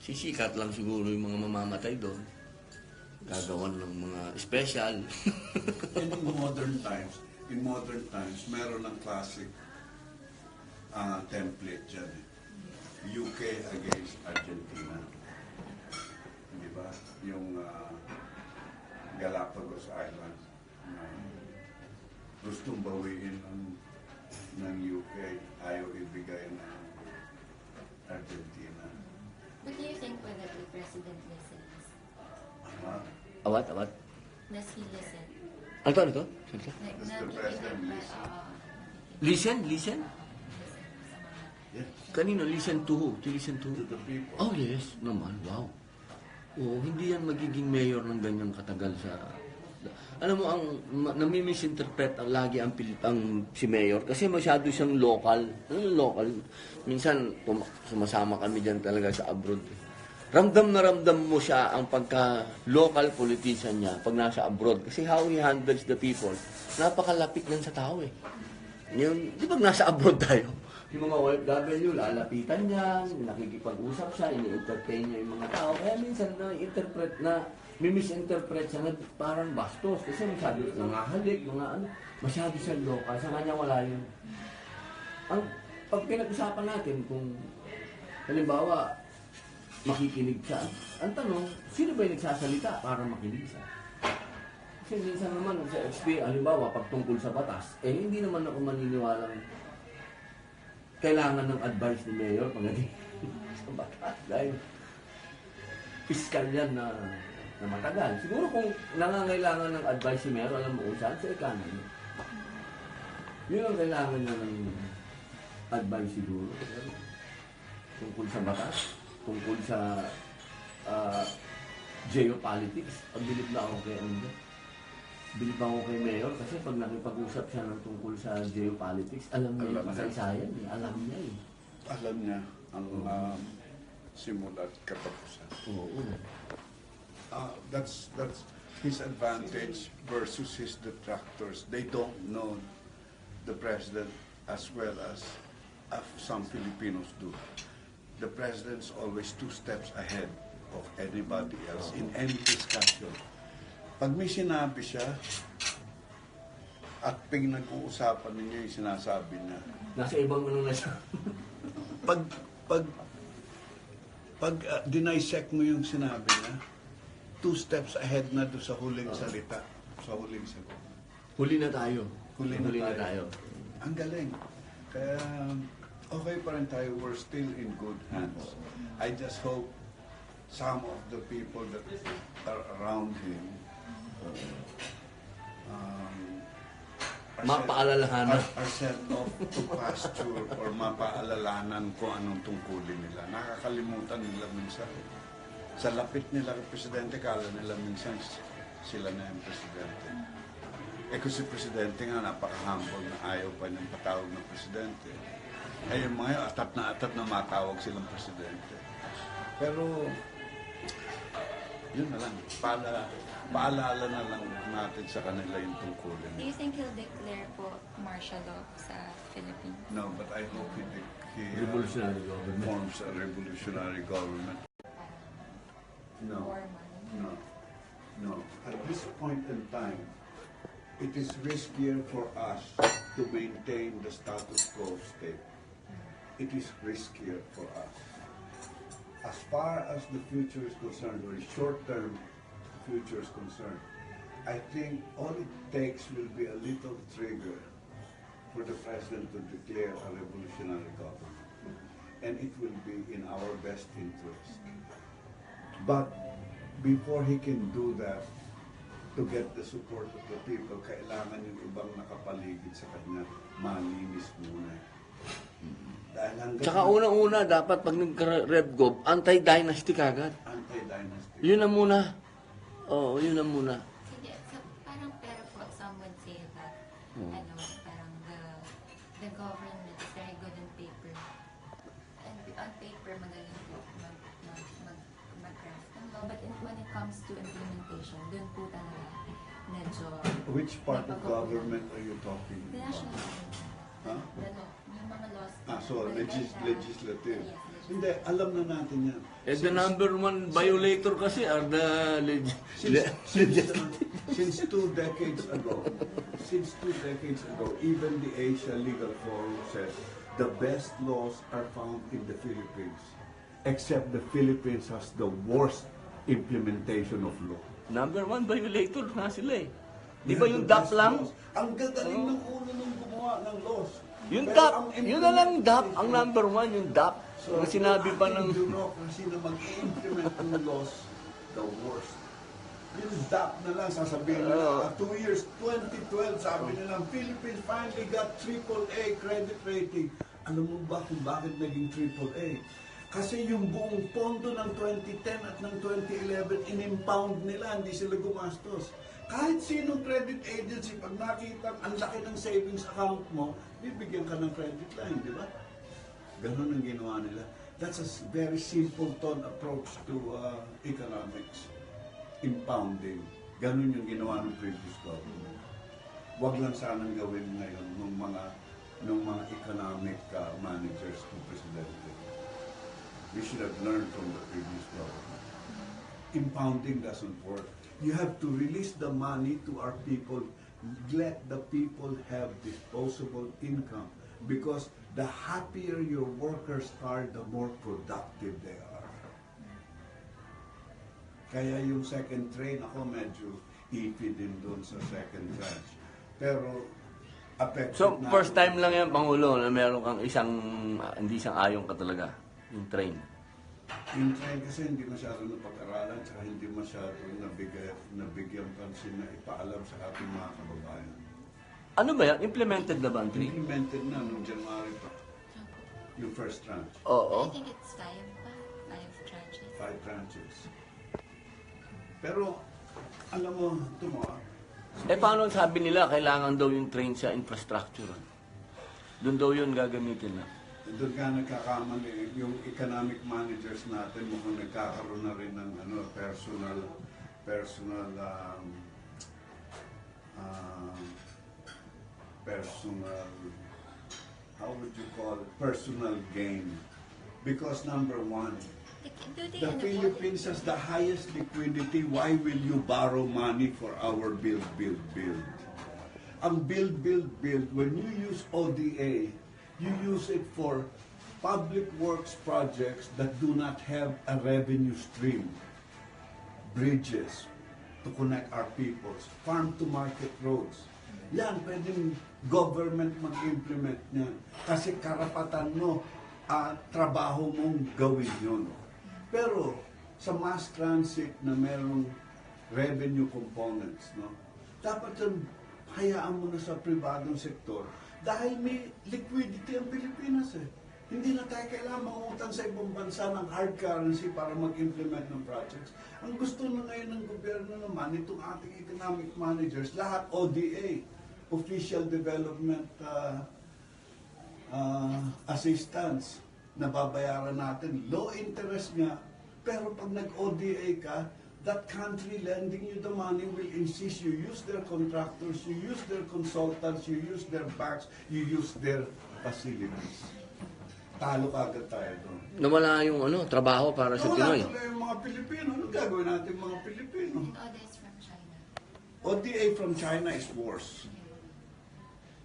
Sisikat lang siguro yung mga mamamatay doon. Gagawan ng mga special. In modern times, meron ng classic template dyan. UK against Argentina. Di ba? Yung Galapagos Islands. Gustong bawiin ng UK, ayaw ibigay ng Argentina. What do you think whether the president listens? Awat? Does he listen? Ano to? Like, Does the president listen? Listen? Yes. Kanino? Listen to who? To listen to To the people. Oh, yes. Naman. Wow. Oo, hindi yan magiging mayor ng ganyang katagal sa Alam mo, nami-misinterpret ang lagi ang si Mayor kasi masyado siyang local. Ano yung local? Minsan, sumasama kami dyan talaga sa abroad. Ramdam na ramdam mo siya ang pagka-local politician niya pag nasa abroad. Kasi how he handles the people, napakalapit lang sa tao eh. Yung, di ba nasa abroad tayo? Yung mga OFW, lalapitan niya, nakikipag-usap siya, ini-entertain niya yung mga tao. Kaya minsan na-interpret may misinterpret siya na parang bastos. Kasi masyado nangahalik, masyado siya local. Sa kanya wala yun. Pag pinag-usapan natin kung, halimbawa, makikinig siya. Ang tanong, sino ba yung nagsasalita para makinig siya? Kasi minsan naman sa XP, halimbawa, pag tungkol sa batas, hindi naman ako maniniwalang kailangan ng advice ni Mayor pagdating sa batas. Dahil fiscal yan na matagal. Siguro kung nangangailangan ng advice si Mayor, alam mo kung saan, sa economy. Yun ang kailangan niya ng advice siguro. Tungkol sa batas, tungkol sa geopolitics. Pagbilip na ako kay bilib ako kay Mayor kasi pag nakipag-usap siya ng tungkol sa geopolitics, alam niya yung kasaysayan eh. Alam niya eh. Alam niya ang simula at katapusan. Oo. That's his advantage versus his detractors. They don't know the president as well as some Filipinos do. The president's always 2 steps ahead of anybody else in any discussion. Pag may sinabi siya, at pinag-uusapan ninyo yung sinasabi niya, Nasa ibang ano na siya. pag dinisect mo yung sinabi niya, 2 steps ahead na doon sa huling salita, sa huling sagot. Huli na tayo. Huli na tayo. Ang galing. Kaya, okay pa rin tayo. We're still in good hands. I just hope some of the people that are around him are sent off to pasture or mapaalalanan kung anong tungkulin nila. Nakakalimutan nila minsan. Sa lapit nila kay Presidente, kala nila minsan sila na yung Presidente. Kung si Presidente nga napaka-humble na ayaw pa niyang patawag ng Presidente. Yung mga yun, atat na matawag silang Presidente. Pero, yun na lang. Paalala na lang natin sa kanila yung tungkulin. Do you think he'll declare po martial law sa Philippines? No, but I hope he Revolutionary government. forms a revolutionary government. No, War money? no. At this point in time, it is riskier for us to maintain the status quo state. It is riskier for us. As far as the future is concerned, or the short-term future is concerned, I think all it takes will be a little trigger for the president to declare a revolutionary government. And it will be in our best interest. But before he can do that, to get the support of the people, kailangan yung ibang nakapaligid sa kanya malinis muna. Dahil hanggang Tsaka unang-una, dapat pag nag-RevGov, anti-dynasty kagad. anti-dynasty. Yun na muna. Oo, yun na muna. Sige, parang pero po, some would say that, parang the government is very good on paper. And on paper, magaling po mag-craft ng law. But when it comes to implementation, dun po talaga medyo... Which part of government are you talking The about? national government. Huh? The law. Yung mga laws. So legislative. Yes, Hindi, alam na natin yan. The number one violator kasi are the Since 2 decades ago, even the Asia Legal Forum says the best laws are found in the Philippines, except the Philippines has the worst implementation of law. number one violator nga sila eh. Di We ba have yung the DAP best lang? laws. Ang gagaling ng ulo nung gumawa ng laws. Yung Pero DAP, ang yun na lang DAP. Ang implementation- number one, yung DAP. Na sinabi pa ng... Ang bureaucracy na mag-implement ng laws, the worst. Yung DAP na lang, sasabihin nila, 2 years, 2012, sabi nila, Philippines finally got AAA credit rating. Alam mo ba kung bakit naging AAA? Kasi yung buong pondo ng 2010 at ng 2011, in-impound nila, hindi sila gumastos. Kahit sinong credit agency, pag nakita ang laki ng savings account mo, bibigyan ka ng credit line, di ba? Ganun ang ginawa nila. That's a very simpleton approach to economics. Impounding. Ganun yung ginawa ng previous government. Huwag lang sanang gawin ngayon ng mga economic managers ng presidente. We should have learned from the previous government. Impounding doesn't work. You have to release the money to our people. Let the people have disposable income. Because the happier your workers are, the more productive they are. Kaya yung second train, ako medyo ipi din doon sa second tranche. Pero, affected So, na. first time lang yan, Pangulo, na meron kang hindi isang ayon ka talaga, yung train. Yung train kasi hindi masyado napag-aralan, tsaka hindi masyado nabigyan pansin na ipaalam sa ating mga kababayan. Ano ba yan? Implemented na ba ang train? Implemented na noong January pa, yung first tranche. Oo. I think it's 5 pa. 5 tranches. 5 tranches. Pero, alam mo, Paano sabi nila, kailangan daw yung train sa infrastructure? Doon daw yun gagamitin na. doon ka nagkakamali. Yung economic managers natin mukhang nagkakaroon na rin ng personal how would you call it? Personal gain. Because number one, the Philippines has the highest liquidity. Why will you borrow money for our build? Ang build, when you use ODA, you use it for public works projects that do not have a revenue stream. Bridges to connect our peoples, farm-to-market roads. Yan, pwedeng government mag-implement niyan. Kasi karapatan mo, trabaho mong gawin yun. Pero sa mass transit na merong revenue components, no, dapat yun, hayaan mo na sa pribadong sektor dahil may liquidity ang Pilipinas eh. Hindi na tayo kailangan mangutang sa ibang bansa ng hard currency para mag-implement ng projects. Ang gusto na ngayon ng gobyerno naman, itong ating economic managers, lahat ODA, Official Development Assistance, na babayaran natin. Low interest nga, pero pag nag-ODA ka, that country lending you the money will insist you use their contractors, you use their consultants, you use their banks, you use their facilities. Talo kagad tayo doon. Nawala yung trabaho para sa Pinoy. Nawala yung mga Pilipino. Ano gagawin natin mga Pilipino? Others from China. ODA from China is worse.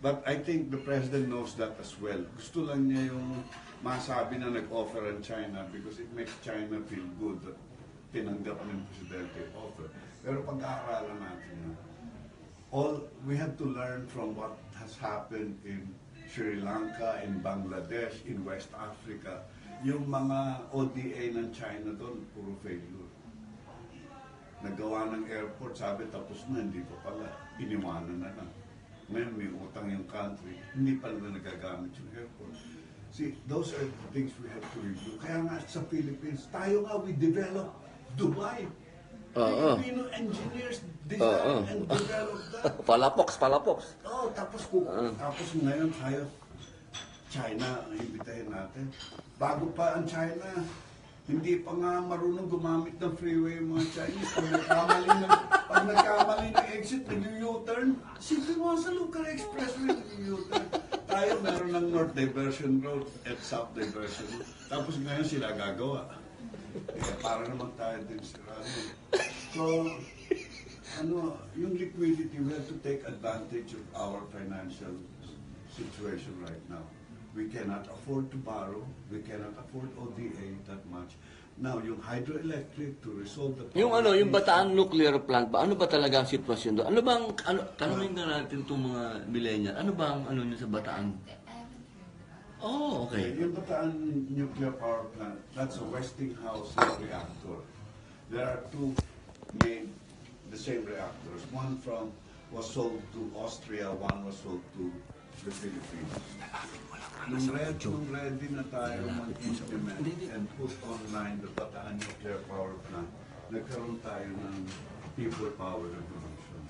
But I think the President knows that as well. Gusto lang niya yung masabi na nag-offer ang China because it makes China feel good that tinanggap ng Presidente offer. Pero pag-aaralan natin yan, we have to learn from what has happened in Sri Lanka, in Bangladesh, in West Africa. Yung mga ODA ng China doon, puro failure. Nagawa ng airport, sabi tapos na, hindi pa pala. Iniwanan na lang. Ngayon may utang yung country, hindi pa na nagagamit yung airport. See, those are the things we have to review. Kaya nga sa Philippines, tayo nga, we develop Dubai. Filipino engineers design and develop that. Palapoks. Oh, tapos ngayon tayo, China, imbitahin natin. Bago pa ang China, hindi pa nga marunong gumamit ng freeway yung mga Chinese. Pag nagkamali ng exit, nag-U-turn. Simple mo sa Lucar Expressway, nag-U-turn. Tayo meron ng North Diversion Road at South Diversion Road. Tapos ngayon sila gagawa. Para naman tayo din sila. So, yung liquidity, we have to take advantage of our financial situation right now. We cannot afford to borrow. We cannot afford ODA that much. Now, yung hydroelectric to resolve the problem. Yung Bataan nuclear plant ba? Ano ba talaga ang sitwasyon doon? Tanungin na natin itong mga millennial. Ano ba ang nyo sa Bataan? Oh, okay. Yung Bataan nuclear power plant, that's a Westinghouse reactor. There are two made the same reactors. One was sold to Austria, one was sold to the Philippines. Nung ready na tayo mag-implement and put online the Bataan Nuclear Power Plant, nagkaroon tayo ng People Power Revolution.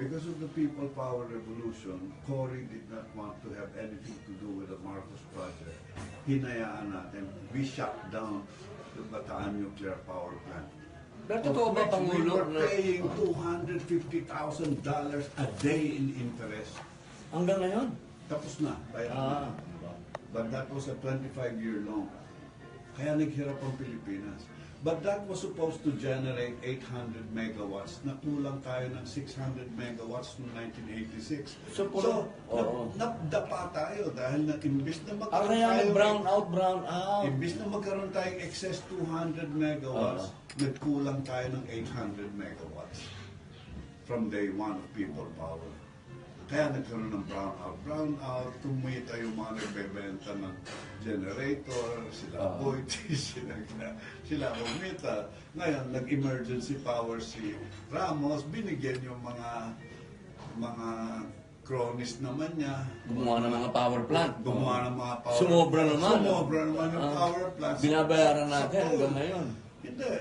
Because of the People Power Revolution, Cory did not want to have anything to do with the Marcos Project. Hinayaan natin, we shut down the Bataan Nuclear Power Plant. Pero totoo ba, We Pangulo, were paying $250,000 a day in interest. hanggang ngayon? Tapos na, bayaran na. But that was a 25-year loan. Kaya naghirap ang Pilipinas. But that was supposed to generate 800 megawatts. Nakulang tayo ng 600 megawatts noong 1986. So, napdapa tayo dahil imbis na magkaroon Kaya tayo... brown out. Imbis na magkaroon tayong excess 200 megawatts, nagkulang tayo ng 800 megawatts from day one of People Power. Kaya nagkaroon ng brownout, tumita yung mga nagbebenta ng generator, sila Boyti, sila kumita. Ngayon, nag-emergency power si Ramos, binigyan yung mga cronies naman niya. Gumawa ng mga power plant. Sumobra naman. Sumobra naman yung power plants. Binabayaran natin hanggang ngayon. Hindi.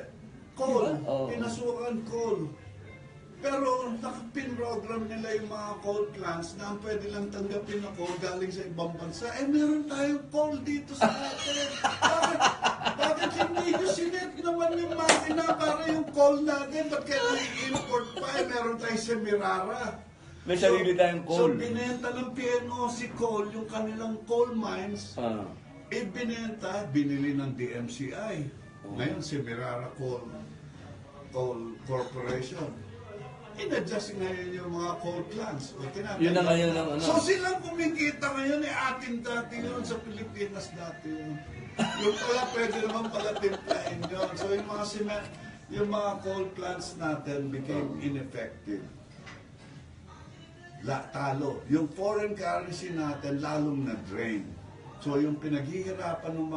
Coal. Diba? Pinasukan coal. Pero nakapin-program nila yung mga coal plants na ang pwede lang tanggapin na coal galing sa ibang bansa. Eh, meron tayong coal dito sa atin. Bakit hindi nyo sinet naman yung makina para yung coal natin? Ba't kaya i-import pa? Eh, meron tayong Semirara. May sarili tayong coal. So, binenta ng PNO si coal, yung kanilang coal mines. Binili ng DMCI. Ngayon, Semirara Coal Corporation. In-adjust ngayon yung mga coal plants. Yun na ngayon ang ano. So silang kumikita ngayon, atin dati yun, sa Pilipinas dati yun. Yung pala, pwede naman pala timplahin yun. So yung mga coal plants natin became ineffective. Talo. Yung foreign currency natin lalong na-drain. So yung pinaghihirapan ng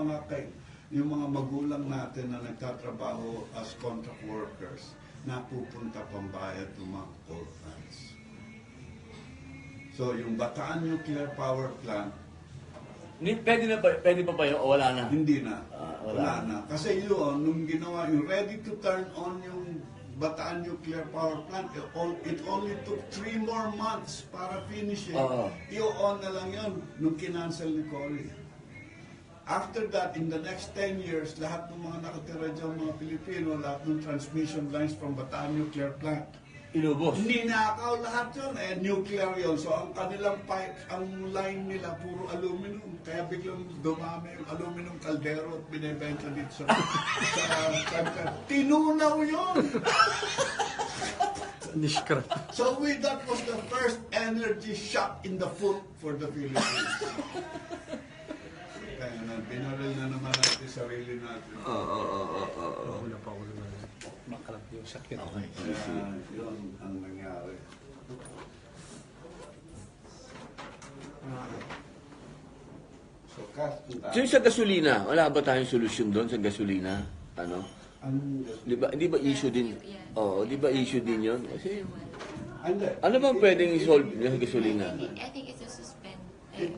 yung mga magulang natin na nagtatrabaho as contract workers, napupunta pambayad ng mga coal plants. So, yung Bataan Nuclear Power Plant, Pwede pa ba yun o wala na? hindi na. Wala na. Kasi yun, nung ginawa, yung ready to turn on yung Bataan Nuclear Power Plant, it only took 3 more months para finish it. I-on na lang yun nung kinancel ni Cory. After that, in the next 10 years, lahat ng mga nakatira dyan, mga Pilipino, lahat ng transmission lines from Bataan Nuclear Plant, Inubos. ninakaw lahat yun. Nuclear yun. So, ang kanilang pipe, ang line nila, puro aluminum. Kaya biglang dumami yung aluminum kaldero at binibenta dito sa tinunaw yun! So, that was the first energy shock in the foot for the Philippines. Kaya binaril na naman natin sarili natin. Wala pa ako naman. Makalap yung sakit. Okay. Kaya yun ang nangyari. So yung sa gasolina, wala ba tayong solusyon doon sa gasolina? Ano? Di ba issue din? Oo, di ba issue din yun? Kasi, ano bang pwedeng i-solve sa gasolina? I think it's a suspend. It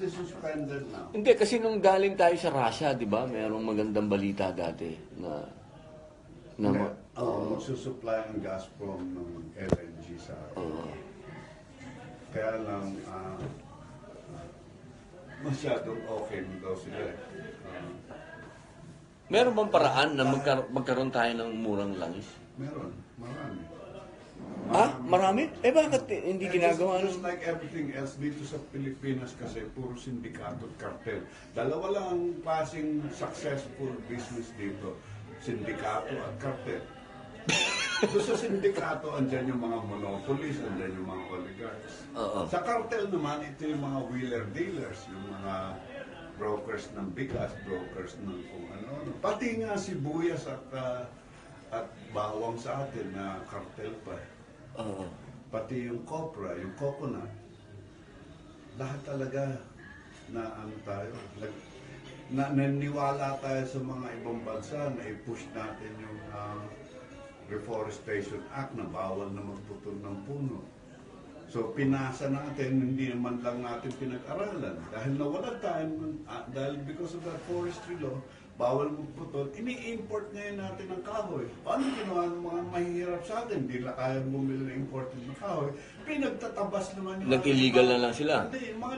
is suspended now. Hindi, kasi nung galing tayo sa Russia, di ba, mayroong magandang balita dati na Magsusupply ang Gazprom ng LNG sa atin. Kaya lang, masyadong okay daw sila. meron bang paraan na magkaroon tayo ng murang langis? Meron, marami. Marami? Eh bakit hindi ginagawa? Just like everything else dito sa Pilipinas kasi puro sindikato at kartel. Dalawa lang ang klaseng successful business dito, sindikato at kartel. So sa sindikato, andyan yung mga monopolies, andyan yung mga oligarchs. Sa kartel naman, ito yung mga wheeler-dealers, yung mga brokers ng bigas, brokers ng kung ano. Pati nga sibuyas at bawang sa atin na kartel pa. Pati yung copra, yung coconut. Lahat talaga na ano tayo. Naniwala tayo sa mga ibang bansa na i-push natin yung Reforestation Act na bawal na magputol ng puno. So, pinasa natin, hindi naman lang natin pinag-aralan. Dahil nawala tayo, dahil because of that forestry law, bawal magputol, ini-import ngayon natin ang kahoy. Paano ginawa ng mga mahihirap sa atin? Hindi na kaya bumili ng imported na kahoy. Pinagtatabas naman yung... Nag-illegal na lang sila. Hindi, mga